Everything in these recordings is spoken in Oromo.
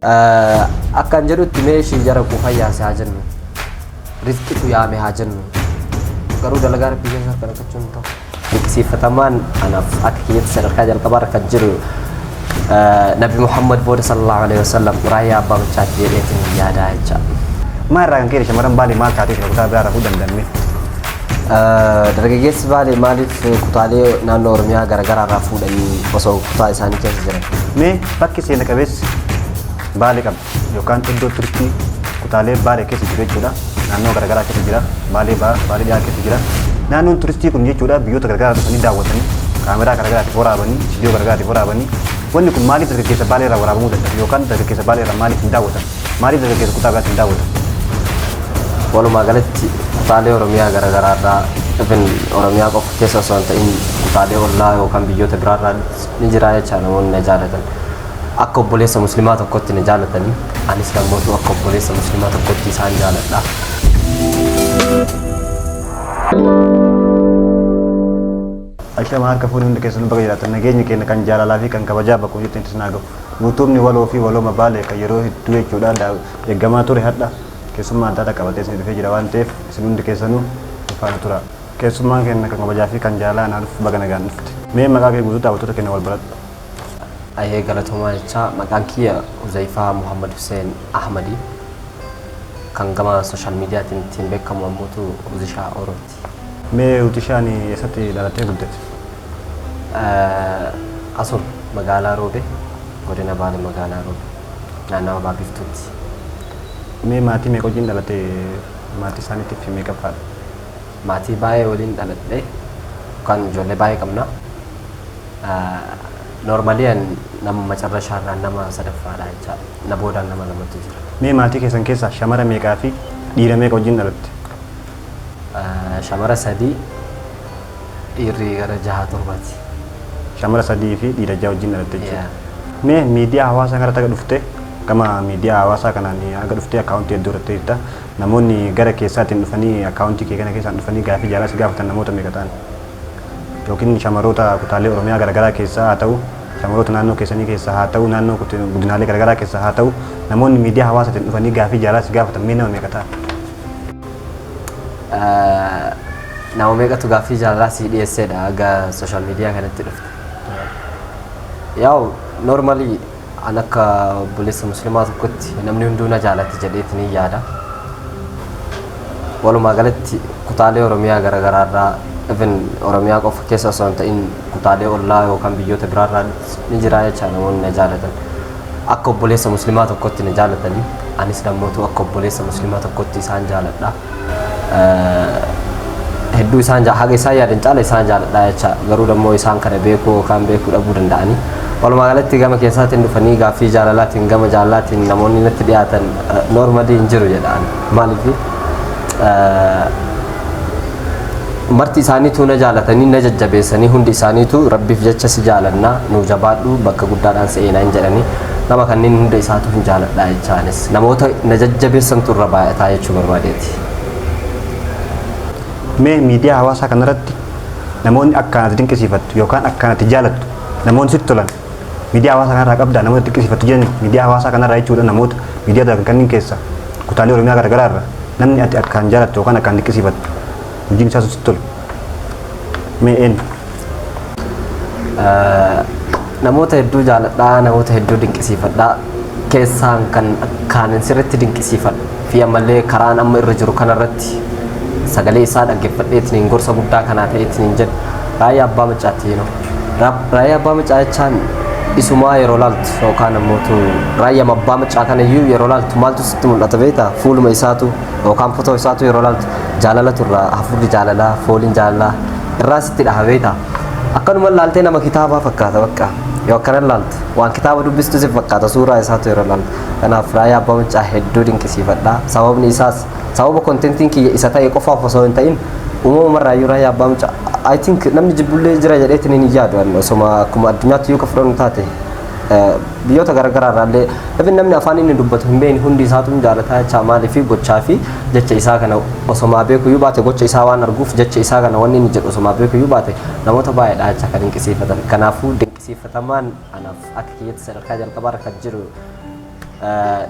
Akan jedhutti meeshii jara ku fayyaase haa jennu rizqitu yaame haa jennu garuu dalagaa rabbii keessa harka naqachuun ta'u dinqisiifatamaan anaaf akka kiyyatti sadarkaa jalqabaa kan jiru Nabi Muhammad booda sallallahu alaihi wasallam raayyaa abbaa machaatti jedheetiin yaadaa jecha. Maal irraa kan ka'e shamarran Baalee maal taatee kutaa biraa rafuu danda'ame? Dargaggeessi Baalee maaliif kutaalee naannoo Oromiyaa garaagaraa irraa fuudhanii osoo kutaa isaanii keessa jiran? Mee bakki seena qabeessi Baalee qabdi yookaan iddoo turistii kutaalee Baalee keessa jiru jechuudha. Naannoo garaagaraa keessa jira. Baalee dhiyaa keessa jira. Naannoon turistii kun jechuudha biyyoota garaagaraa dhufanii daawwatanii kaameraa garaagaraatiif waraabanii viidiyoo garaagaraatiif waraabanii wanni kun maaliif dargaggeessa Baalee irraa waraabamuu danda'a yookaan dargaggeessa Baalee irraa maaliif hin daawwatan? Maaliif dargaggeessa kutaa biraatti hin daawwatan? Walumaa galatti kutaalee Oromiyaa garaagaraa irraa even Oromiyaa qofa keessa osoo hin ta'in kutaalee ollaa yookaan biyyoota biraa irraa ni jira jecha namoonni na jaalatan. Akka obboleessa musliimaa tokkotti na jaalatanii anis namoota akka obboleessa musliimaa tokkotti isaan jaaladha. Akkuma harka fuudhee hundi keessanuu bakka jiraatan nageenya keenya kan jaalalaa fi kan kabajaa bakka hojjetan itti naa gahu. Guutumni waloo fi walooma Baalee kan yeroo hedduu jechuudha eeggamaa ture hadha keessummaa adda addaa qabatee isin dhufee jira waan ta'eef isin hundi keessanuu faana tura. Keessummaan keenya kan kabajaa fi kan jaalalaa naaf baga nagaan dhufte. Mee maqaa kee guutuu daawwattoota keenya wal baradhu. Ayee galatoomaa jecha maqaan kiyya Uzaifaa Muhammad Hussein Ahmadi kan gama sooshaal miidiyaatiin ittiin beekamu ammoo Uzishaa Orooti. Mee Uzishaan eessatti dhalattee guddate? Asur magaalaa Roobee godina Baalee magaalaa Roobee naannawa Baabiftuutti. Mee maatii meeqa wajjin dhalatte maatii isaaniitiif meeqa faadha? Maatii baay'ee waliin dhaladhe kan ijoollee baay'ee qabna. Normaliyan nama macarrashaa irraa nama sadaffaadha jecha na boodaan nama lamatu jira. Mee maatii keessan keessaa shamara meeqaa fi dhiira meeqa wajjin dhalatte? Shamara sadii dhiirri gara 6-7. Shamara sadii fi dhiira 6 wajjin dhalatte jechuudha. Mee miidiyaa hawaasaa kanarratti akka dhufte gama miidiyaa hawaasaa kanaan akka dhufte akkaawuntii hedduu irratti jirta. Namoonni gara keessaatiin dhufanii akkaawuntii kee kana keessaan dhufanii gaafii jaalala si gaafatan namoota meeqa ta'an? Yookiin shamaroota kutaalee Oromiyaa garaagaraa keessaa haa ta'u shamaroota naannoo keessanii keessaa haa ta'u naannoo godinaalee garaagaraa keessaa haa ta'u namoonni miidiyaa hawaasaatiin dhufanii gaafii jaalala si gaafatan mee nama meeqa ta'a? Nama meeqatu gaafii jaalalaa si dhiyeessedha aga sooshaal miidiyaa kanatti dhufte. Yaa'u noormalii an akka obboleessa musliimaa tokkotti namni hunduu na jaalatti jedheetiin ni yaada. Walumaa galatti kutaalee Oromiyaa garaagaraa irraa even Oromiyaa qofa keessa osoo hin ta'in kutaalee ollaa yookaan biyyoota biraa irraa ni jira jecha namoonni na jaalatan. Akka obboleessa musliimaa tokkotti na jaalatanii anis namoota akka obboleessa musliimaa tokkotti isaan jaaladha. Hedduu isaan haga isaan yaadan caala isaan jaaladha jecha garuu immoo isaan kana beekuu yookaan beekuu dhabuu danda'anii. Walumaa galatti gama keessaatiin dhufanii gaafii jaalalaatiin gama jaalalaatiin namoonni natti dhiyaatan noormalii hin jiru jedhaan maaliif marti isaaniitu na jaalatanii na jajjabeessanii hundi isaaniitu rabbiif jecha si jaalannaa nu jabaadhu bakka guddaadhaan seenaa hin jedhanii nama kanneen hunda isaatu hin jaaladha jechaanis namoota na jajjabeessantu irra baay'ataa jechuu barbaadeeti. Mee miidiyaa hawaasaa kanarratti namoonni akkanatti dinqisiifattu yookaan akkanatti jaalattu namoonni sitti tolan miidiyaa hawaasaa kanarraa qabda namoota dinqisiifattu jedhani miidiyaa hawaasaa kanarraa jechuudha namoota miidiyaa dargan kanneen keessa kutaalee Oromiyaa garaagaraa irra namni ati akkaan jaalattu yookaan akkaan dinqisiifattu hojiin isaa sitti tolu mee eenyu? Namoota hedduu jaaladhaa namoota hedduu dinqisiifadhaa keessaan kan akkaan sirriitti dinqisiifadhu fi ammallee karaan amma irra jiru kanarratti sagalee isaa dhaggeeffadheetiin gorsa guddaa kanaa ta'eetiin jedhu raayyaa abbaa macaatti raayyaa abbaa macaa jechaan isumaa yeroo laaltu yookaan ammoo raayyaa abbaa macaa kanayyuu yeroo laaltu maaltu sitti mul'ata beektaa fuuluma isaatu yookaan fotoo isaatu yeroo laaltu jaalalatu irraa hafuurri jaalalaa fooliin jaalalaa irraa sitti dhaha beektaa akkanuma laaltee nama kitaabaa fakkaata bakka yoo akkanan laaltu waan kitaaba dubbistu si fakkaata suuraa isaatu yeroo laaltu kanaaf raayyaa abbaa macaa hedduu dinqisiifadhaa sababni isaas sababa kontentiin kiyya isa ta'e qofaaf osoo hin ta'in uumama marraayyuu raayyaa abbaa macaa I think namni jibbullee jira jedheetiin hin yaadu osoma akkuma addunyaatti yoo ka fudhannu taate biyyoota garaagaraa irraallee even namni afaan inni dubbatu hin beekne hundi isaatu hin jaalataa jecha maalii fi gochaa fi jecha isaa kana osomaa beekuyyuu baate gocha isaa waan arguuf jecha isaa kana wanni inni jedhu osomaa beekuyyuu baate namoota baay'eedha jecha kan dinqisiifatan kanaafuu dinqisiifatamaan anaaf akka kiyyatti sadarkaa jalqabaarra kan jiru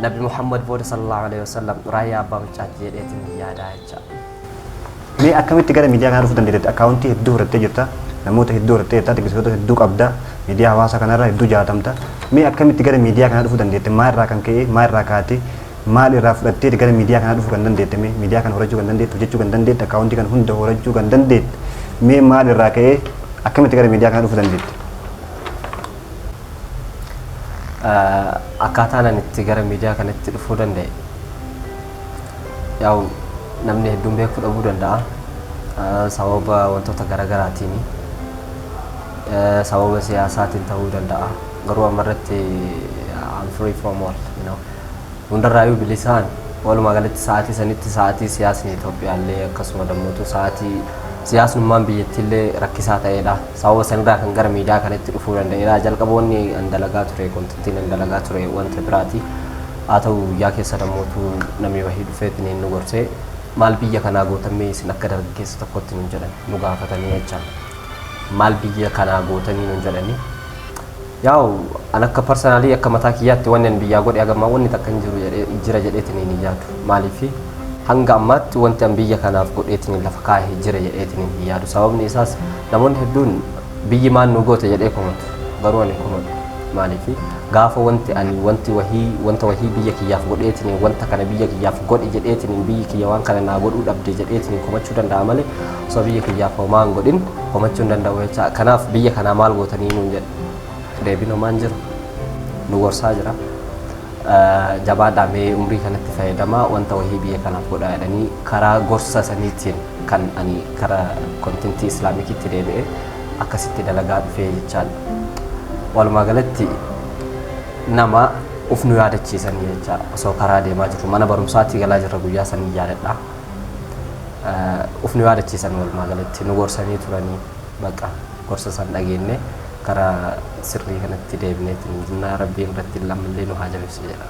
Nabi Muhammad booda sallallahu alaihi wasallam raayyaa abbaa mucaatti jedheetiin yaadaa jecha. Mee akkamitti gara miidiyaa kana dhufuu dandeette? Akkaawuntii hedduu horattee jirta. Namoota hedduu horattee jirta. Tiktookota hedduu qabda. Miidiyaa hawaasaa kanarra hedduu jaatamta. Mee akkamitti gara miidiyaa kana dhufuu dandeette? Maal irraa kan ka'e? Maal irraa kaatee? Maal irraa fudhattee gara miidiyaa kana dhufuu kan dandeette? Mee miidiyaa kana horachuu kan dandeette? Hojjechuu kan dandeette? Akkaawuntii kana hunda horachuu kan dandeette? Mee maal irraa ka'ee akkamitti gara miidiyaa kana dhufuu dandeette? Akkaataan ani itti gara miidiyaa kanatti dhufuu danda'e yaa'u namni hedduun beekuu dhabuu danda'a. Sababa wantoota garaagaraatiin sababa siyaasaatiin ta'uu danda'a. Garuu ammarratti I'm free from all, you know. Hundarraayyuu bilisaan walumaa galatti sa'aatii sanitti sa'aatii siyaasni Itoophiyaallee akkasuma dammootu sa'aatii siyaasnummaan biyyattiillee rakkisaa ta'edha. Sababa sanirraa kan gara miidiyaa kanatti dhufuu danda'edha. Jalqaboonni an dalagaa ture, kontittiin an dalagaa ture wanta biraati. Haa ta'u guyyaa keessa dammootu namni wahii dhufeetiin nu gorsee maal biyya kanaa gootamee isin akka dargaggeessa tokkotti nun jedhan nu gaafatanii jecha. Maal biyya kanaa gootanii nun jedhani. Yaa'u an akka parsanaalii akka mataa kiyyaatti wanni an biyyaa godhe agammaa wanni takka hin jiru jira jedheetiin hin yaadu. Maaliifi hanga ammaatti wanti an biyya kanaaf godheetiin lafa kaa'ee jira jedheetiin hin yaadu. Sababni isaas namoonni hedduun biyyi maal nu goote jedhee komatu. Garuu ani komatu. Maaliifi gaafa wanta wahii biyya kiyyaaf godheetiin wanta kana biyya kiyyaaf godhi jedheetiin biyyi kiyya waan kana naa godhuu dhabde jedheetiin komachuu danda'a malee osoo biyya kiyyaaf homaa hin godhin komachuu hin danda'u jecha. Kanaaf biyya kanaa maal gootanii nuun jedhe. Deebiin homaan jiru nu gorsaa jira. Jabaadhaa mee umrii kanatti fayyadamaa wanta wahii biyya kanaaf godhaa jedhanii karaa gorsa saniitiin kan ani karaa kontentii islaamikitti deebi'ee akkasitti dalagaa dhufee jechaadha. Walumaa galatti nama uf nu yaadachiisanii jecha osoo karaa deemaa jiru mana barumsaatti galaa jirra guyyaa sanii yaadadha. Uf nu yaadachiisan walumaa galatti nu gorsanii turanii baqa gorsa san dhageenye karaa sirrii kanatti deebineetiin jinnaa rabbiin irratti lammallee nu haa jabeessu jedha.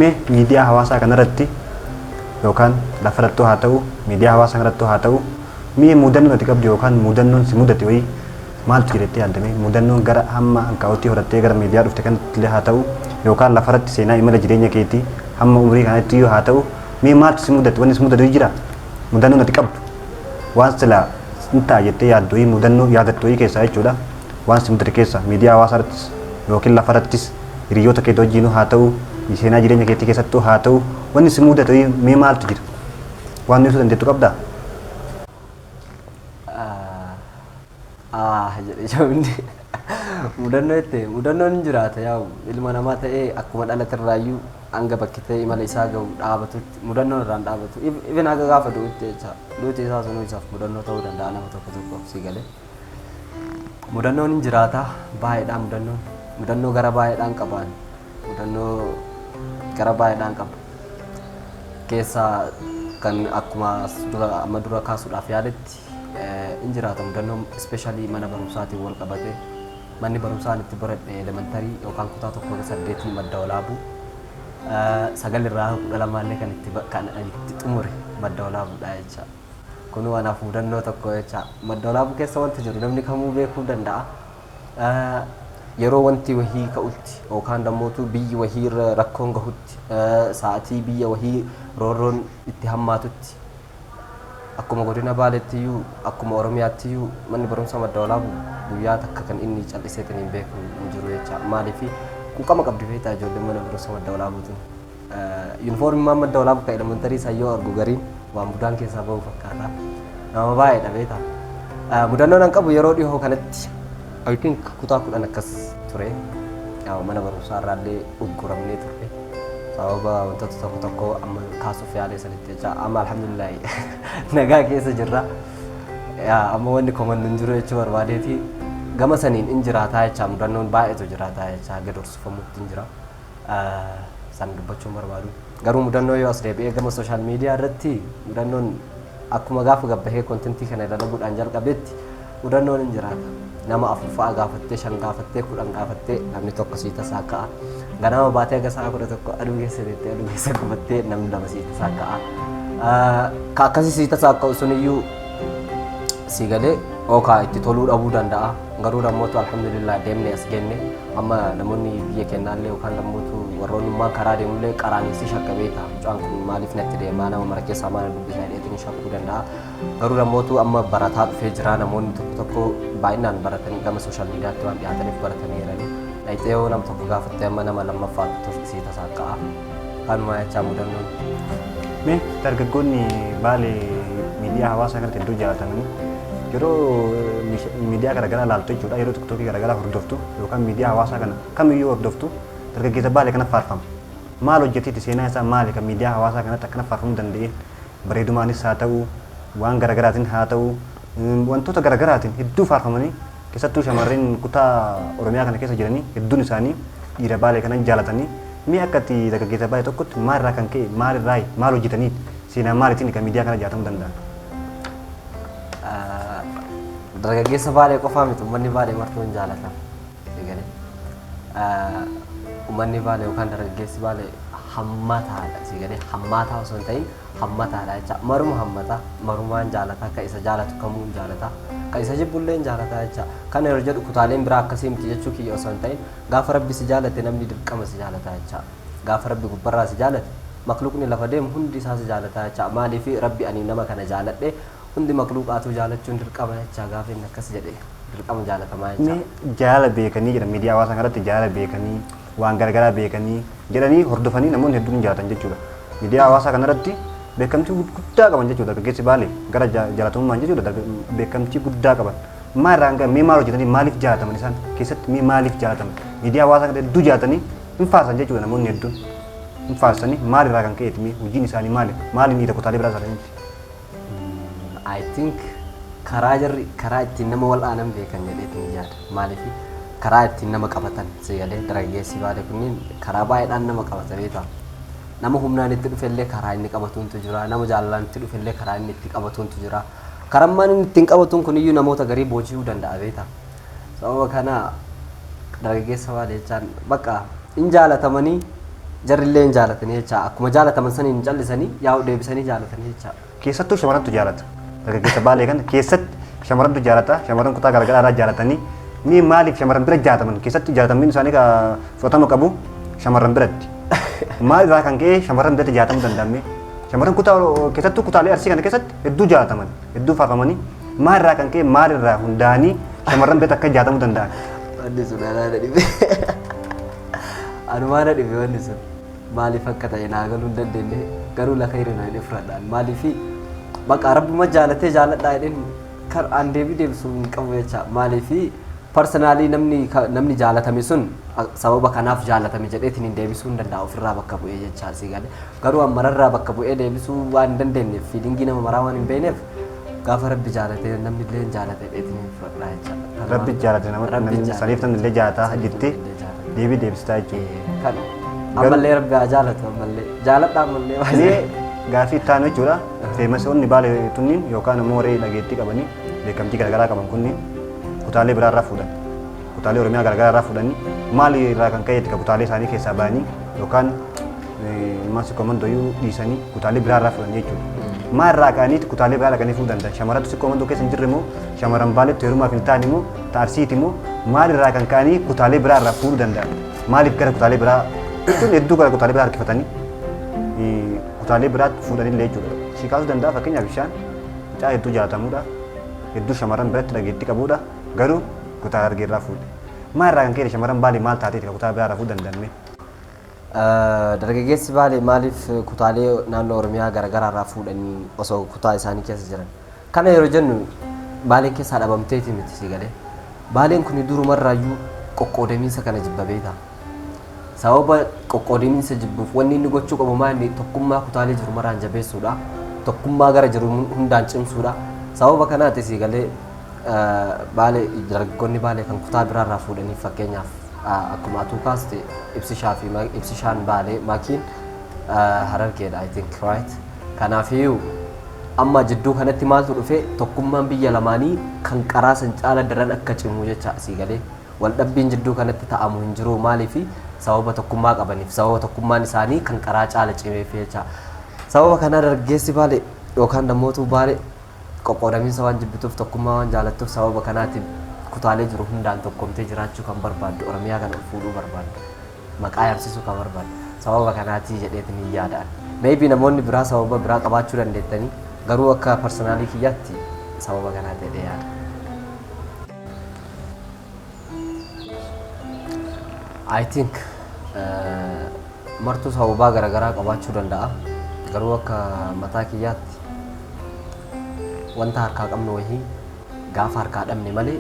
Mee miidiyaa hawaasaa kanarratti yookaan lafarrattuu haa ta'u miidiyaa hawaasaa kanarrattuu haa ta'u mee mudannoo ati qabdu yookaan mudannoon si mudate wayii maaltu jirettee yaadame? Mudannoon gara hamma hanqaawutti horattee gara miidiyaa dhufte kanatti haa ta'u yookaan lafarratti seenaa imala jireenya keetii hamma umrii kanatti iyyuu haa ta'u mee maaltu si mudate? Wanni si mudatu jira? Mudannoon ati qabdu waan silaa inta jettee yaaddu mudannoo yaadattu keessaa jechuudha. Waan si mudate keessa miidiyaa hawaasaarrattis yookiin lafarrattis hiriyoota keetii wajjin haa ta'u seenaa jireenya keetii keessattuu haa ta'u wanni si mudatu mee maaltu jira? Waan ibsuu dandeettu qabdaa? Jedhee jabindi mudannoon hin jiraata yaa'u ilma namaa ta'ee akkuma dhalaterraayyuu hanga bakki ta'e imala isaa gahu dhaabatutti mudannoon irraan dhaabatu. Even haga gaafa du'utti jecha duuti isaa sunuu isaaf mudannoo ta'uu danda'a nama tokko si galee. Mudannoon hin jiraata baay'eedhaan mudannoo gara baay'eedhaan qabaan mudannoo gara baay'eedhaan qaba. Keessaa kan akkuma amma dura kaasuudhaaf yaadetti in jiraata mudannoon especially mana barumsaatiin wal qabate manni barumsaan itti baradhe elementarii yookaan kutaa 1-8 madda walaabuu 9-12 kan itti xumure madda walaabuudha jecha. Kun waanaaf mudannoo tokko jecha. Madda walaabuu keessa wanti jiru namni kamuu beekuu danda'a. Yeroo wanti wahii ka'utti yookaan dammootu biyyi wahii irra rakkoon gahutti sa'aatii biyya wahii roorroon itti hammaatutti akkuma godina Baaleettiyyuu akkuma Oromiyaattiyyuu manni barumsa madda walaabuu guyyaa takka kan inni calliseetiin hin beeku hin jiru jecha. Maaliif quuqama qabdi feetaa ijoolleen mana barumsa madda walaabuutiin. Yuunifoormiin madda walaabuu kan elementarii isaa yoo argu gariin waan mudaan keessaa bahu fakkaata. Nama baay'eedha beektaa. Mudannoon an qabu yeroo dhihoo kanatti I think kutaa 10 akkas ture. Mana barumsaa irraallee ugguramnee ture. Sababa wantoota tokko amma kaasuuf yaalee sanitti jecha amma alhamdulillah nagaa keessa jirra. Amma wanni komannu hin jiru jechuu barbaadeeti gama saniin in jiraataa jecha mudannoon baay'eetu jiraataa jecha gad horsifamutti hin jira. San dubbachuun barbaadu. Garuu mudannoo yoo as deebi'ee gama sooshaal miidiyaa irratti mudannoon akkuma gaafa gabbahee kontentii kana dalaguudhaan jalqabetti mudannoon hin jiraata. Nama 4 fa'aa gaafattee 5 gaafattee 10 gaafattee namni tokko sii tasaa ka'a. Ganama baatee aga sa'a 11 aduu keessa deettee aduu keessa gubattee namni lama sii tasaa ka'a. Ka akkasii sii tasaa ka'u suniyyuu si galee oka itti toluu dhabuu danda'a garuu namoota alhamdulillah deemnee as genne amma namoonni biyya kennaallee yookaan namoota warroonnummaan karaa deemullee qaraaniisi shakka beeka mucaan kun maaliif natti deemaa nama mara keessaa maal dubbisaa jedheetiin shakkuu danda'a garuu namoota amma barataa dhufee jira namoonni tokko tokko baay'inaan baratanii gama sooshaal miidiyaatti waan dhiyaataniif baratanii jiranii dhayxee yoo nama tokko gaafatte amma nama lammaffaa sii tasaakka'a kanuma jechaa mudannoon. Mee dargaggoonni Baalee miidiyaa hawaasaa kanatti hedduu jaallatamanii yeroo miidiyaa garaagaraa ilaaltu jechuudha yeroo tiktookii garaagaraa hordoftu yookaan miidiyaa hawaasaa kana kamiyyuu hordoftu dargaggeessa Baalee kana faarfama. Maal hojjeteeti seenaa isaa maali kan miidiyaa hawaasaa kanatti akkana faarfamuu danda'e bareedumaanis haa ta'u waan garaagaraatiin haa ta'u wantoota garaagaraatiin hedduu faarfamanii keessattuu shamarreen kutaa Oromiyaa kana keessa jiranii hedduun isaanii dhiira Baalee kana jaallatanii mee akkatti dargaggeessa Baalee tokkotti maalirraa kan ka'e maal hojjetanii seenaa maaliitiin kan miidiyaa kana jaallatamuu danda'a. Dargaggeessa Baalee qofaa miti uummanni Baalee martuu hin jaallatan. Uummanni Baalee yookaan dargaggeessi Baalee hammataadha. Sigalee hammaataa osoo hin ta'in hammataadha jecha maruma hammata marumaan jaallata akka isa jaallatu kamuu hin jaallata akka isa jibbullee hin jaallata jecha kana yeroo jedhu kutaaleen biraa akkasii miti jechuu kiyya osoo hin ta'in gaafa rabbi si jaallate namni dirqama si jaallata jecha gaafa rabbi gubbarraa si jaallate makluuqni lafa deemu hundi isaa si jaallata jecha maaliif rabbi ani nama kana jaalladhe hundi makluuqaatu jaallachuun dirqama jecha gaafa inni akkas jedhe dirqama jaallatamaa jecha. Jaala beekanii jedha miidiyaa hawaasaa kanatti jaala beekanii waan garagaraa beekanii jedhanii hordofanii namoonni hedduun jaallatan jechuudha. Miidiyaa hawaasaa kanarratti beekamtii guddaa qaban jechuudha dargaggeessi Baalee gara jaalatamummaan jechuudha beekamtii guddaa qaban. Maalirraan gara mee maal hojjetanii maaliif jaalataman isaan keessatti mee maaliif jaalataman miidiyaa hawaasaa kana hedduu jaallatanii hin faarsan jechuudha namoonni hedduun hin faarsanii maalirraa kan ka'eeti mee hojiin isaanii maali dhiira kutaalee biraa isaaniiti. I think karaa ittiin nama wal'aanan beekan jedheetiin yaada maaliif karaa ittiin nama qabatan sigalee dargaggeessi Baalee kunniin karaa baay'eedhaan nama qabata beektaa nama humnaan itti dhufellee karaa inni qabatuuntu jira nama jaalalaan itti dhufellee karaa inni itti qabatuuntu jira karammaan inni ittiin qabatuun kuniyyuu namoota garii booji'uu danda'a beektaa sababa kana dargaggeessa Baalee jechaan bakka hin jaalatamanii jarrillee hin jaalatanii jecha akkuma jaalataman sanii hin callisanii yaa'u deebisanii jaalatanii jecha. Keessattuu shamarrantu jaalata dargaggeessa Baalee kana keessatti shamarrantu jaalata shamarran kutaa garaagaraa irraa jaalatanii mee maaliif shamarran bira jaalataman keessatti jaalatamni isaanii ka fudhatama qabu shamarran biratti maalirraa kan ka'e shamarran biratti jaalatamuu danda'ame shamarran kutaa keessattuu kutaalee Arsii kana keessatti hedduu jaalataman hedduu faarfamanii maalirraa kan ka'e maalirraa hundaa'anii shamarran biratti akka jaalatamuu danda'an. Wanni sun anaana dhibe anumaana dhibe wanni sun maaliif akka ta'e naa galuu hin dandeenye garuu lafa hirina hin fudhadhaan maaliif bakka rabbuma jaalatee jaaladhaa jedheen kan aan deebisuu hin qabu jecha maaliif personally namni jaalatame sun sababa kanaaf jaalatame jedheetiin hin deebisuu hin danda'u ofirraa bakka bu'ee jecha asii galee garuu ammararraa bakka bu'ee deebisuu waan hin dandeenyeef fiilingii nama maraa waan hin beekneef gaafa rabbi jaalatee namni illee hin jaalate jedheetiin hin fudhadhaa jecha. Rabbi jaalate namni saniif namni illee jaalataa jettee deebistaa jechuudha. Ammallee rabbi haa jaalatu ammallee jaaladhaa ammallee baay'ee gaafii ittaanu jechuudha. Feemasoonni Baalee tunniin yookaan immoo warree dhageettii qabanii beekamtii garaagaraa qaban kunniin kutaalee biraarraa fuudhan kutaalee Oromiyaa garaagaraa irraa fuudhanii maali irraa kan ka'eeti kutaalee isaanii keessaa ba'anii yookaan maasii komandoyyuu dhiisanii kutaalee biraarraa fuudhan jechuudha. Maal irraa ka'aniiti kutaalee biraa dhaqanii fuudhan danda'a shamarratu si komandoo keessa hin jirre immoo shamarran Baaleetti heerumaaf hin taane immoo Arsiiti immoo maal irraa kan ka'anii kutaalee biraarraa fuudhuu danda'a maaliif gara kutaalee biraa jechuun hedduu gara kutaalee biraa harkifatanii kutaalee biraatti fuudhanillee jechuudha. Si kaasuu danda'a fakkeenyaaf bishaan mucaa hedduu jaalatamuudha hedduu shamarran biratti dhageettii qabuudha garuu kutaa argeerraa fuudhe. Maal irraa kan ka'e shamarran Baalee maal taateeti kan kutaa biraarraa fuudhan danda'ame? Dargaggeessi Baalee maaliif kutaalee naannoo Oromiyaa garaagaraa irraa fuudhanii osoo kutaa isaanii keessa jiran? Kana yeroo jennu Baaleen keessaa dhabamteeti miti si galee. Baaleen kun durumarraayyuu qoqqoodamiinsa kana jibba beektaa. Sababa qoqqoodamiinsa jibbuuf wanni inni gochuu qabu maali tokkummaa kutaalee jiru maraan jabeessuudha. Tokkummaa gara jiru hundaan cimsuudha. Sababa kanaati si galee Baalee dargaggoonni Baalee kan kutaa biraarraa fuudhanii fakkeenyaaf akkuma atuu kaaste ibsishaan Baalee maakiin Harargeedha I think right. Kanaafiyyuu amma jidduu kanatti maaltu dhufe tokkummaan biyya lamaanii kan qaraa san caala daran akka cimu jecha si galee wal dhabbiin jidduu kanatti ta'amu hin jiru maaliifi sababa tokkummaa qabaniif sababa tokkummaan isaanii kan qaraa caala cimeef jecha sababa kana dargaggeessi Baalee yookaan namoota Baalee qoqqoodamiinsa waan jibbituuf tokkummaa waan jaalattuuf sababa kanaatiif kutaalee jiru hundaan tokkomtee jiraachuu kan barbaaddu Oromiyaa kan ol fuudhuu barbaaddu maqaa yaamsisuu kan barbaaddu sababa kanaatii jedheetiin hin yaadaan. Maybe namoonni biraa sababa biraa qabaachuu dandeettanii garuu akka personaalii kiyyaatti sababa kanaa ta'ee yaada. I think martuu sababaa garaagaraa qabaachuu danda'a garuu akka mataa kiyyaatti wanta harkaa qabnu wahii gaafa harkaa dhabne malee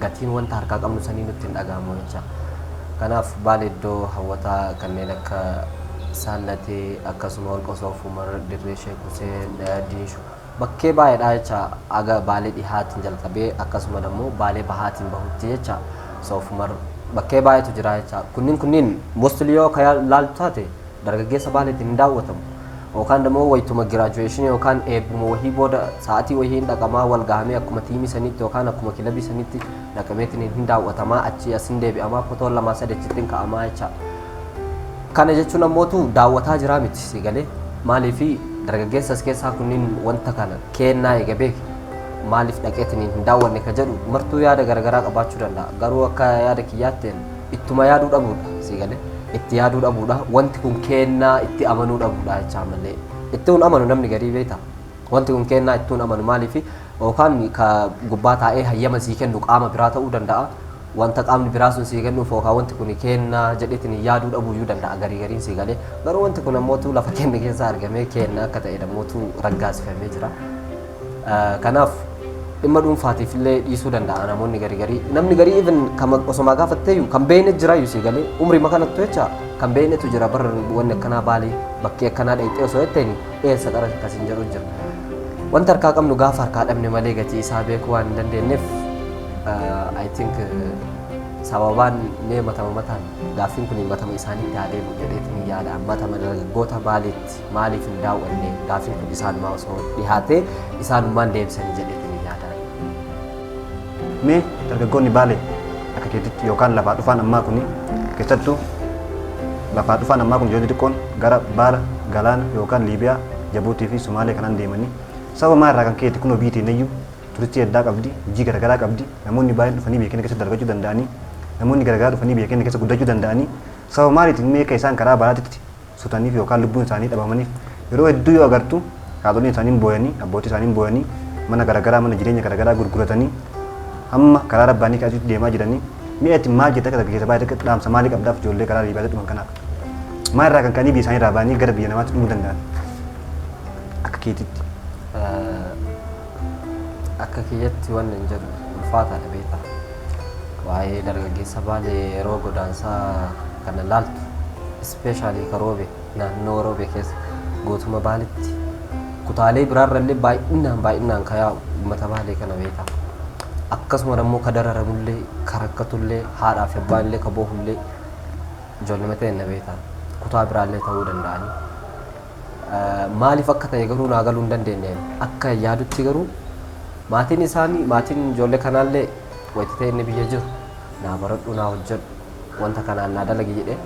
gatiin wanta harkaa qabnu sanii nutti hin dhaga'amu jecha. Kanaaf Baalee iddoo hawwataa kanneen akka Saallatee akkasuma Holqa Soof Umar, Dirree Sheek Huseen, Diishu bakkee baay'eedha jecha aga Baalee dhihaatiin jalqabee akkasuma immoo Baalee bahaatiin bahutti jecha Soof Umar bakkee baay'eetu jira jecha. Kunniin mostly yoo ka laaltu taate dargaggeessa Baaleetiin hin daawwatamu. Yookaan immoo wayituma graduation yookaan eebbuma wahii booda sa'aatii wahiin dhaqamaa wal gahamee akkuma tiimii sanitti yookaan akkuma kilabii sanitti dhaqameetiin hin daawwatamaa achi as hin deebi'amaa fotoon lamaa sadechitti hin ka'amaa jecha. Kana jechuun ammootu daawwataa jira miti si galee maaliif dargaggeessas keessaa kunniin wanta kana kennaa eega beeki maaliif dhaqeetiin hin daawwanne ka jedhu martuu yaada garaagaraa qabaachuu danda'a garuu akka yaada kiyyaatteen ittuma yaaduu dhabuudha si galee. Itti yaaduu dhabuudha wanti kun kennaa itti amanuu dhabuudha jecha malee itti hun amanu namni garii beekta wanti kun kennaa itti hun amanu maaliif yookaan ka gubbaa taa'ee hayyama sii kennu qaama biraa ta'uu danda'a wanta qaamni biraa sun sii kennuuf yookaan wanti kun kennaa jedheetiin yaaduu dhabuuyyuu danda'a gariin sii galee garuu wanti kun ammootu lafa kenne keessa argamee kennaa akka ta'e ammootu raggaasifamee jira. Kanaaf dhimma dhuunfaatiif illee dhiisuu danda'a namoonni garii namni garii even osoma gaafatteeyyuu kan beekne jiraayyuu si galee umrii makanattu jecha kan beeknetu jira barra wanni akkanaa Baalee bakkee akkanaa dhayxee osoo jetteeni eessa qara akkasiin jedhu jira. Wanta harkaa qabnu gaafa harkaa dhabne malee gatii isaa beekuu waan hin dandeenyeef I think sababaan mee matama mataan gaaffiin kun matama isaaniitti adeemu jedheetiin yaada matama dargaggoota Baaleetti maaliif hin daawwanne gaaffiin kun isaanumaa osoo dhihaatee isaanumaan deebisanii jedheetiin mee dargaggoonni Baalee akka keetitti yookaan lafaa dhufaan ammaa kuni keessattuu lafaa dhufaan ammaa kun ijoollee xiqqoon gara Baala Galaana yookaan Liibiyaa Jabuutii fi Sumaalee kanaan deemanii sababa maalirraa kan keetti kunoo biyyi teenyuu turistii addaa qabdi hojii garaagaraa qabdi namoonni baay'een dhufanii biyya keenya keessatti dalagachuu danda'anii namoonni garaagaraa dhufanii biyya keenya keessa guddachuu danda'anii sababa maaliitiin mee akka isaan karaa baalaatitti sutaniif yookaan lubbuun isaanii dhabamaniif yeroo hedduu yoo agartu haadholiin isaanii booyanii abbootii isaanii booyanii mana garaagaraa mana jireenya garaagaraa gurguratanii amma karaa rabbaanii kaasitti deemaa jiranii mi'eetti maal jetta akka dargaggeessa baay'ee dhaamsa maalii qabdaaf ijoollee karaa Liibiyaatti dhufan kanaaf maalirraa kan kanii biyya isaanii irraa ba'anii gara biyya namaatti dhufuu danda'an akka keetitti. Akka kiyyatti wanni hin jedhu ulfaataadha beektaa waa'ee dargaggeessa Baalee yeroo godaansaa kana laaltu ispeeshaalii ka Roobee naannoo Roobee keessa guutuma Baaleetti kutaalee biraarrallee baay'inaan ka yaa'u uummata Baalee kana beektaa. Akkasuma immoo ka dararamullee ka rakkatullee haadhaaf abbaanillee ka boohullee ijoollee ta'e na beektaa kutaa biraallee ta'uu danda'anii maaliif akka ta'e garuu naa galuu hin dandeenye akka yaadutti garuu maatiin isaanii maatiin ijoollee kanaallee wayitti ta'e inni biyya jiru naa baradhu naa hojjedhu wanta kanaan naa dalagi jedhee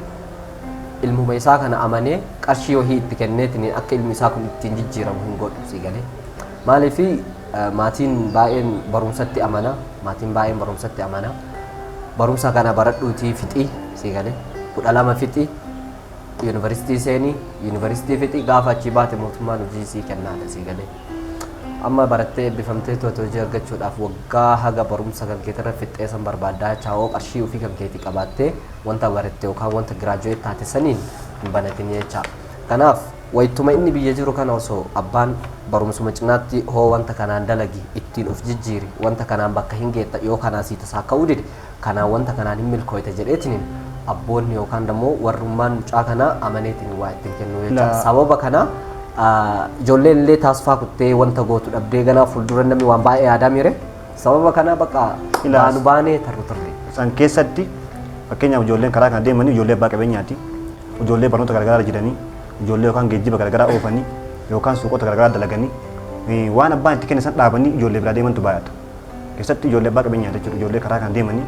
ilmuma isaa kana amanee qarshii wahii itti kenneetiin akka ilmi isaa kun ittiin jijjiiramu hin godhu si galee maaliif maatiin baay'een barumsatti amana barumsa kana baradhuutii fixii si galee 12 fixii yuunivarsiitii seenii yuunivarsiitii fixii gaafa achii baate mootummaan hojii sii kennaadha si galee amma barattee eebbifamtee hojii argachuudhaaf waggaa haga barumsa kan keetirra fixxee san barbaaddaa chaawoo qarshii ofii kan keetii qabaattee wanta baratte yookaan wanta giraajuweet taate saniin hin banatin jecha. Kanaaf wayituma inni biyya jiru kana osoo abbaan barumsuma cinaatti hoo wanta kanaan dalagi ittiin of jijjiiri wanta kanaan bakka hin geetta yoo kanaa sii tasaa ka'uu dide kanaan wanta kanaan hin milkooyte jedheetiin abboonni yookaan immoo warrummaan mucaa kanaa amaneetiin waa ittiin kennu jecha. Sababa kanaa ijoolleen illee taasifaa kuttee wanta gootu dhabdee ganaa fuuldura namni waan baay'ee yaadaa miire sababa kana bakka baanu baanee tarre. San keessatti fakkeenyaaf ijoolleen karaa kana deemanii ijoollee abbaa qabeenyaati ijoollee barnoota garaagaraa jiranii ijoollee yookaan geejjiba garaagaraa oofanii yookaan suuqota garaagaraa dalaganii waan abbaan itti kenne san dhaabanii ijoollee biraa deemantu baay'ata. Keessatti ijoollee abbaa qabeenyaati jechuudha ijoollee karaa kana deemanii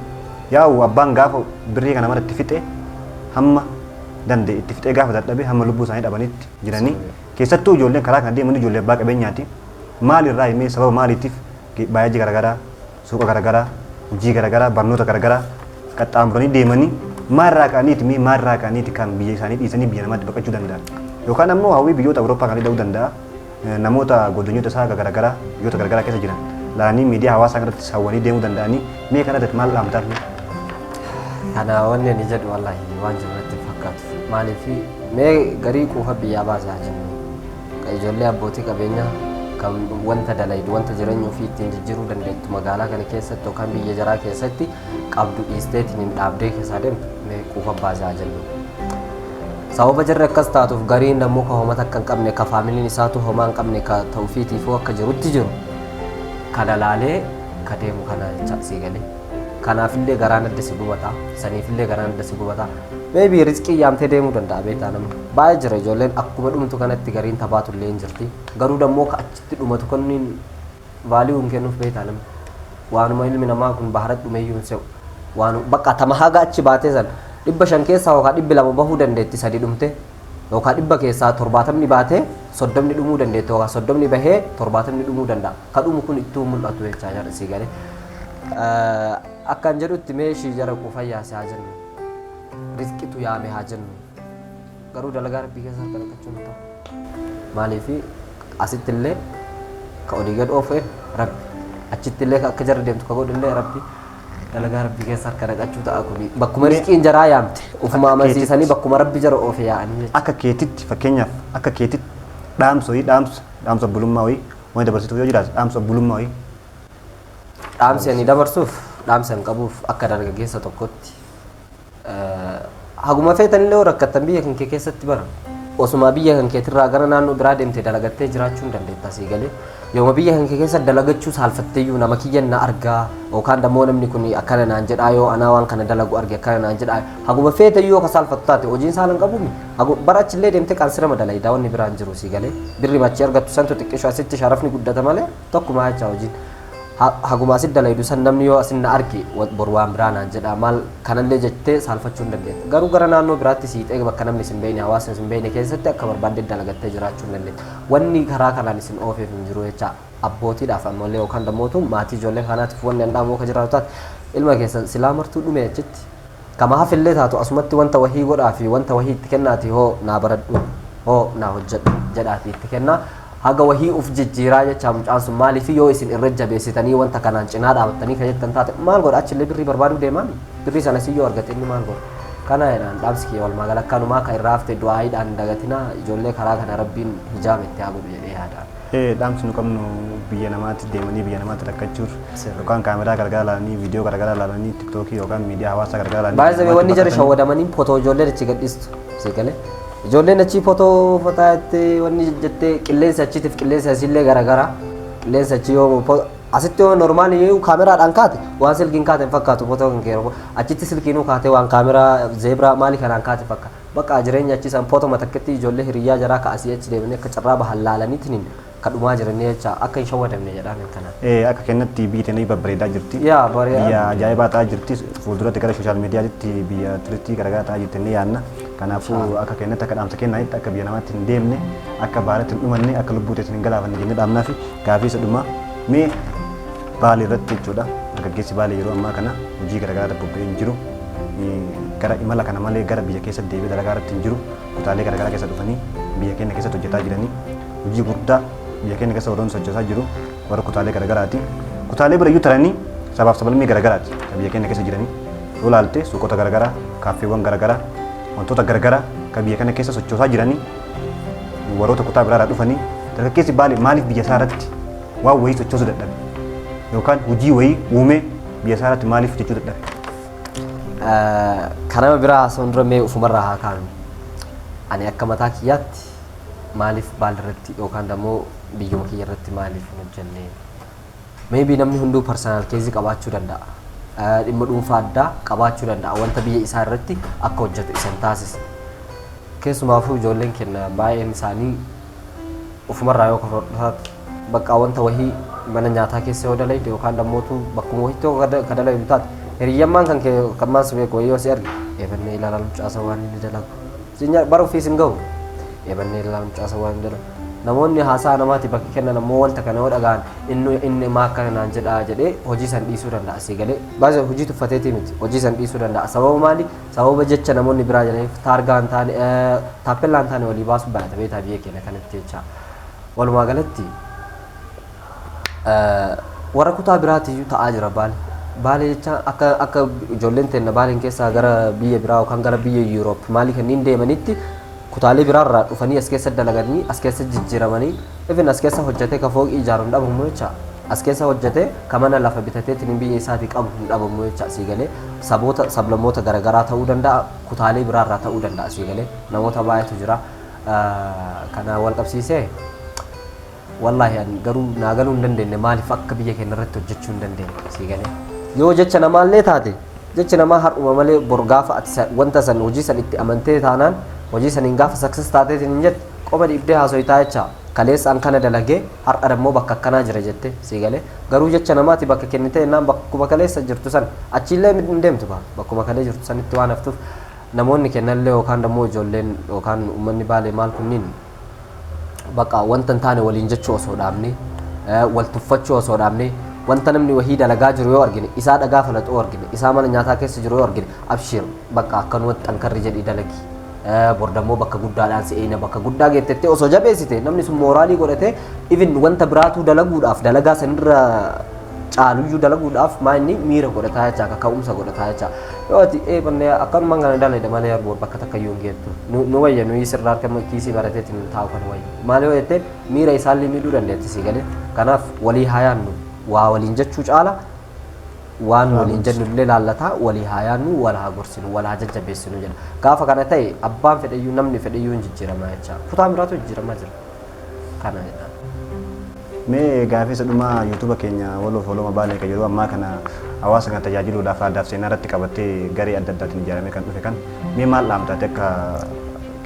yaa'u abbaan gaafa birrii kana mara itti fixe hamma danda'e itti fixee gaafa dadhabe hamma lubbuu isaanii dhabanitti jiranii keessattuu ijoolleen karaa kana deemanii ijoollee abbaa qabeenyaati maalirraa himee sababa maaliitiif baay'ee garaagaraa suuqa garaagaraa hojii garaagaraa barnoota garaagaraa qaxxaamuranii deemanii maalirraa ka'aniiti kan biyya isaanii dhiisanii biyya namaatti baqachuu danda'an yookaan ammoo hawwii biyyoota Awurooppaa kan ta'uu danda'a namoota godinyoota isaa garaagaraa biyyoota garaagaraa keessa jiran laanii miidiyaa hawaasaa irratti hawwanii deemuu danda'anii mee kanatti maal dhaamtaaf? Kana wanni ani jedhu wallahi waan jirratti fakkaatu maaliif mee garii quufa biyyaa baasaa jennu ijoollee abbootii qabeenyaa kan wanta dalaydu wanta jireenya ofii ittiin jijjiiruu dandeettu magaalaa kana keessatti yookaan biyya jaraa keessatti qabdu dhiisteetiin hin dhaabdee keessaa deemtu mee quufa baasaa jennu. Sababa jirre akkas taatuuf gariin ammoo ka homata akka hin qabne ka faamiliin isaatu homaa hin qabne ka ta'uufiitiifuu akka jirutti jiru kana laalee ka deemu kana jecha sii galee. Kanaafillee garaan adda si gubata saniifillee garaan adda si gubata maybe riskii yaamtee deemuu danda'a beektaa namni baay'ee jira ijoolleen akkuma dhumtu kanatti gariin tabaatullee hin jirti garuu dammoo ka achitti dhumatu kanniin vaaliyuu hin kennuuf beektaa namni waanuma ilmi namaa kun baharatti dhumeeyyuu hin se'u waan bakka tama haga achi baatee san 500 keessaa yookaan 200 bahuu dandeetti sadii dhumte yookaan 100 keessaa 70 baatee 30 dhumuu dandeetti yookaan 30 bahee 70 dhumuu danda'a ka dhumu kun ittuu mul'atu jechaa jira sii galee. Akkan jedhutti meeshii jara quufayyaa haa jennu riskitu yaame haa jennu garuu dalagaa rabbii keessa harka naqachuu hin ta'u maaliif asitti illee ka olii gad oofee rabbi achitti illee akka jarri deemtu ka godhillee rabbi dalagaa rabbii keessa harka naqachuu ta'a kuni bakkuma riskiin jaraa yaamte ufuma amansiisanii bakkuma rabbi jara oofee yaa'anii akka keetitti fakkeenyaaf akka keetitti dhaamsa bulummaa wayii wani dabarsituuf yoo jiraate dhaamsa bulummaa wayii. Dhaamsi ani dabarsuuf dhaamsa hin qabuuf akka dargaggeessa tokkotti haguma feetanillee rakkattan biyya kan kee keessatti bara osuma biyya kan keetirraa gara naannoo biraa deemtee dalagattee jiraachuu hin dandeetta sii galee yooma biyya kan kee keessa dalagachuu saalfatteeyyuu nama kiyyan na argaa yookaan dammoo namni kun akkana naan jedhaa yoo anaa waan kana dalagu arge akkana naan jedhaa haguma feetayyuu akka saalfattu taate hojiin saalan qabumi bara achillee deemtee qaansira madalayidaa wanni biraan jiru sii galee birri machi argattu santu xiqqishu asitti sharafni guddata malee tokkuma jechaa hojiin. Haguma asit dalaydu san namni yoo asin na arge bor waan biraa naan jedha maal kanallee jettee saalfachuu hin dandeetta garuu gara naannoo biraatti siixee bakka namni isin beekne hawaasni isin beekne keessatti akka barbaadde dalagattee jiraachuu hin dandeetta wanni karaa kanaan isin oofeef hin jiru jecha abbootiidhaaf ammallee yookaan dammootu maatii ijoollee kanaatiif wanni handhaamoo ka jiraatu taate ilma keessa silaa martuu dhume achitti kama hafillee taatu asumatti wanta wahii godhaa fi wanta wahii itti kennaati hoo naa baradhu hoo naa hojjedhu jedhaati itti kennaa haga wahii uf jijjiiraa jecha mucaan sun maaliif yoo isin irra jabeessitanii wanta kanaan cinaa dhaabattanii kan jettan taate maal godha achillee birrii barbaaduu deemaan birrii sana siyyoo argate inni maal godha kana jedhaan dhaamsi kee walumaa gala akkanumaa kan irraa hafte du'aayiidhaan dagatinaa ijoollee karaa kana rabbiin hijaametti haa godhu jedhee yaadaan. Dhaamsi nu qabnu biyya namaatti deemanii biyya namaatti rakkachuuf yookaan kaameraa gargaara ilaalanii viidiyoo gargaara ilaalanii tiktookii yookaan miidiyaa hawaasaa gargaara ilaalanii. Baay'ee wanni jara shawwadamanii footoo ijoolleen achi gadhiistu seegalee. Ijoolleen achi footoo fotaatti wanni jettee qilleensa achiitiif qilleensa asillee garaagara qilleensa achi yoo asitti yoo normaali kaameraadhaan kaate waan silkiin kaate hin fakkaatu footoo kan keeroo achitti silkiinuu kaate waan kaameraa zeebraa maali kanaan kaate fakkaata bakka jireenya achi san footoo matakkeetti ijoollee hiriyyaa jaraa ka'asii achi deemanii akka carraa bahan laalaniitiin kadhumaa jiranii jecha akka hin shawwadamne jedhaan kana. Akka kennatti biyya teenii babbareedaa jirti. Biyya ajaa'ibaa ta'aa jirti fuulduratti gara sooshaal miidiyaatti biyya turistii garaagaraa ta'aa jirti ni yaadna. Kanaafuu akka kennatti akka dhaamsa kennaatti akka biyya namaatti hin deemne akka baaratti hin dhumanne akka lubbuu teessan hin galaafanne jennee dhaamnaa fi gaafii isa dhumaa mee Baalee irratti jechuudha. Dargaggeessi Baalee yeroo ammaa kana hojii garaagaraa bobba'ee hin jiru. Gara imala kana malee gara biyya keessatti deebi'ee dalagaa irratti hin jiru. Kutaalee garaagaraa keessa dhufanii biyya keenya keessatti hojjetaa jiranii hojii guddaa biyya keenya keessa warroon sochoosaa jiru warra kutaalee garaagaraati. Kutaalee birayyuu taranii sabaaf sablammii garaagaraati kan biyya keenya keessa jiranii. Yoo ilaalte suuqota garaagaraa, kaaffeewwan garaagaraa, wantoota garaagaraa kan biyya kana keessa sochoosaa jiranii warroota kutaa biraadhaa dhufanii dargaggeessi Baalee maaliif biyya isaa irratti waan wayii sochoosuu dadhabe yookaan hojii wayii uumee biyya isaa irratti maaliif jechuu dadhabe. Kanama biraa haasawwan dura mee ufumarraa haa kaanu ani akka mataa kiyyaatti maaliif Baalee irratti yookaan immoo biyyuma kiyya irratti maaliif hin hojjenne maybe namni hunduu personal keezii qabaachuu danda'a. Dhimma dhuunfaa addaa qabaachuu danda'a wanta biyya isaa irratti akka hojjetu isan taasisa. Keessumaafuu ijoolleen keenya baay'een isaanii ufumarraa yoo kafadhaatu bakka wanta wahii mana nyaataa keessa yoo dalayde yookaan dhammootu bakkuma wahiitti ka dalaydu taate hiriyyammaan kan kee kan maas beeku yoo si arge eebannee ilaalaa mucaasa waan inni dalagu bara ofiis hin gahu eebannee ilaalaa mucaasa waan inni dalagu namoonni haasaa namaati bakki kennan ammoo wanta kana yoo dhagaan inni maa kanaan jedhaa jedhee hojii san dhiisuu danda'a si galee baay'ee hojii tuffateetii miti hojii san dhiisuu danda'a sababa maali sababa jecha namoonni biraa jedhaniif taargaan taane taappellaan taane walii baasuu baay'ata beetaa biyya keenya kanatti jecha walumaa galatti warra kutaa biraatiyyuu ta'aa jira Baalee jecha akka ijoolleen teenna Baaleen keessaa gara biyya biraa yookaan gara biyya Yuuroop maalii kanneen deemanitti kutaalee biraarraa dhufanii as keessa dalaganii as keessa jijjiiramanii even as keessa hojjetee ka fooqii ijaaruun dhabamu jecha as keessa hojjetee ka mana lafa bitateetiin biyya isaatii qabu hin dhabamu jecha asii galee saboota sablammoota garaagaraa ta'uu danda'a kutaalee biraarraa ta'uu danda'a asii galee namoota baay'eetu jira kana wal qabsiisee wallaahi ani garuu naa galuu hin dandeenye maaliif akka biyya keenya irratti hojjechuu hin dandeenye asii galee yoo jecha namaallee taate jechi namaa har'uma malee bor gaafa ati wanta san hojii san itti amantee taanaan hojii saniin gaafa success taateetiin hin jette qoba dhiibdee haasoyitaa jecha kaleessaan kana dalagee har'a dammoo bakka akkanaa jira jette sii galee garuu jecha namaati bakka kennitee innaan bakkuma kaleessa jirtu san achiillee hin deemtu bakkuma kalee jirtu sanitti waan haftuuf namoonni kennallee yookaan dammoo ijoolleen yookaan uummanni Baalee maal kunniin bakka wanta hin taane waliin jechuu osoo dhaabne wal tuffachuu osoo dhaabne wanta namni wahii dalagaa jiru yoo argine isaa dhagaa falatu yoo argine isaa mana nyaataa keessa jiru yoo argine abshir bakka akkanumatti xankarri jedhii dalagi bordammoo bakka guddaadhaan si'eena bakka guddaa geettettee osoo jabeessite namni sun mooraalii godhatee even wanta biraatuu dalaguudhaaf dalagaa sanirra caaluyyuu dalaguudhaaf maa inni miira godhataa jechaa akka ka'umsa godhataa jechaa yoo ati eebanne akkanuma kana dalagde malee arboor bakka takka iyyuu hin geettu nu wayya nuyi sirraa harka kiisii barateetiin taa'u kan wayya maal yoo jettee miira isaallee miidhuu dandeetti si galee kanaaf walii haa yaannu waa waliin jechuu caala waan waliin jennullee laallataa walii haa yaannu wal haa gorsinu wal haa jajjabeessinu jedha gaafa kana ta'e abbaan fedhayyuu namni fedhayyuu hin jijjiiramaa jechaa kutaa biraatu jijjiiramaa jira kana jedha mee gaafisa dhuma yuutuuba keenya waloof walooma Baalee kan yeroo ammaa kana hawaasa kan tajaajiluudhaaf aadaaf seenaa irratti qabattee garee adda addaatiin ijaaramee kan dhufe kan mee maal dhaamtaate akka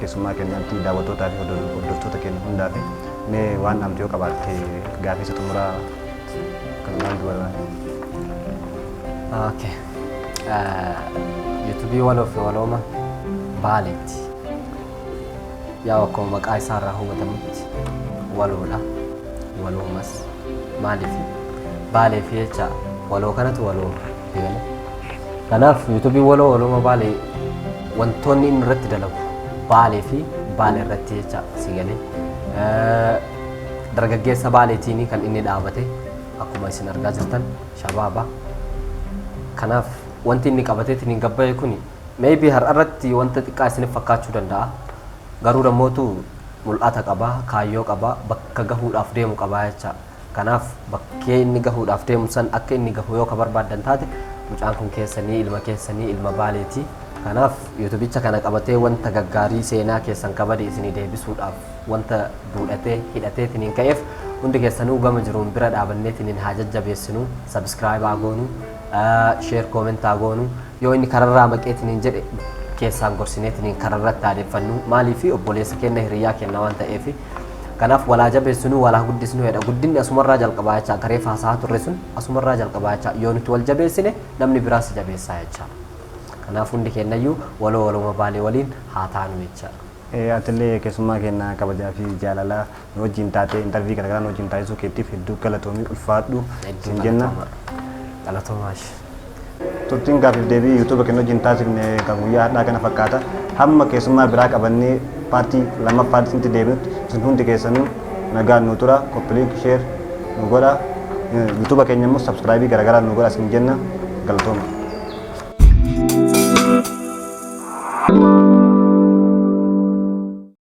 keessummaa keenyaatti daawwattootaa fi hordoftoota keenya hundaaf mee waan dhaamte yoo qabaatte gaafisa xumuraa kan maal dubarraa Okay. YouTube waloof walooma Baaleetti yaa akkuma maqaa isaa irraa hubatamutti waloodha waloomas maaliif Baalee fi jecha waloo kanatu walooma kanaaf YouTube waloo walooma Baalee wantoonni inni irratti dalagu Baalee fi Baalee irratti jecha si galee dargaggeessa Baaleetiin kan inni dhaabate akkuma isin argaa jirtan shabaaba kanaaf wanti inni qabateetiin hin gabbaa'e kuni maybe har'arratti wanta xiqqaa isiniif fakkaachuu danda'a garuu dhammootu mul'ata qaba kaayyoo qaba bakka gahuudhaaf deemu qaba jecha kanaaf bakkee inni gahuudhaaf deemu san akka inni gahu yoo ka barbaaddan taate mucaan kun keessanii ilma Baaleeti kanaaf yuutuubicha kana qabatee wanta gaggaarii seenaa keessan kabade isinii deebisuudhaaf wanta duudhatee hidhateetiin hin ka'eef hundi keessanuu gama jiruun bira dhaabanneetiin haa jajjabeessinu subscribe haa goonu share comment haa goonu yoo inni kararraa maqeetiin jedhe keessaan gorsineetiin kararratti adeeffannu maalii fi obboleessa keenya hiriyaa kenna waan ta'eef kanaaf walaa jabeessinu walaa guddisnu jedha guddinni asumarraa jalqabaa jecha garee faasaa turre sun asumarraa jalqabaa jecha yoo nuti wal jabeessine namni biraas jabeessaa jecha kanaaf hundi kennayyuu walooma Baalee waliin haa taanu jecha atillee keessummaa keenya kabajaa fi jaalalaa nu wajjin taatee intarvii kana gara nu wajjin taasisuu keetiif hedduu galatoomii ulfaadhu sin jenna galatoomash turtiin gaafiif deebii yuutuuba keenya wajjin taasifne kan guyyaa hadhaa kana fakkaata hamma keessummaa biraa qabannee paartii lammaffaa isinti deebinutti isin hundi keessanuu nagaan nu tura koppiliik sheer nu godha yuutuuba keenya immoo sabskraayibii garagaraa nu godha sin jenna galatooma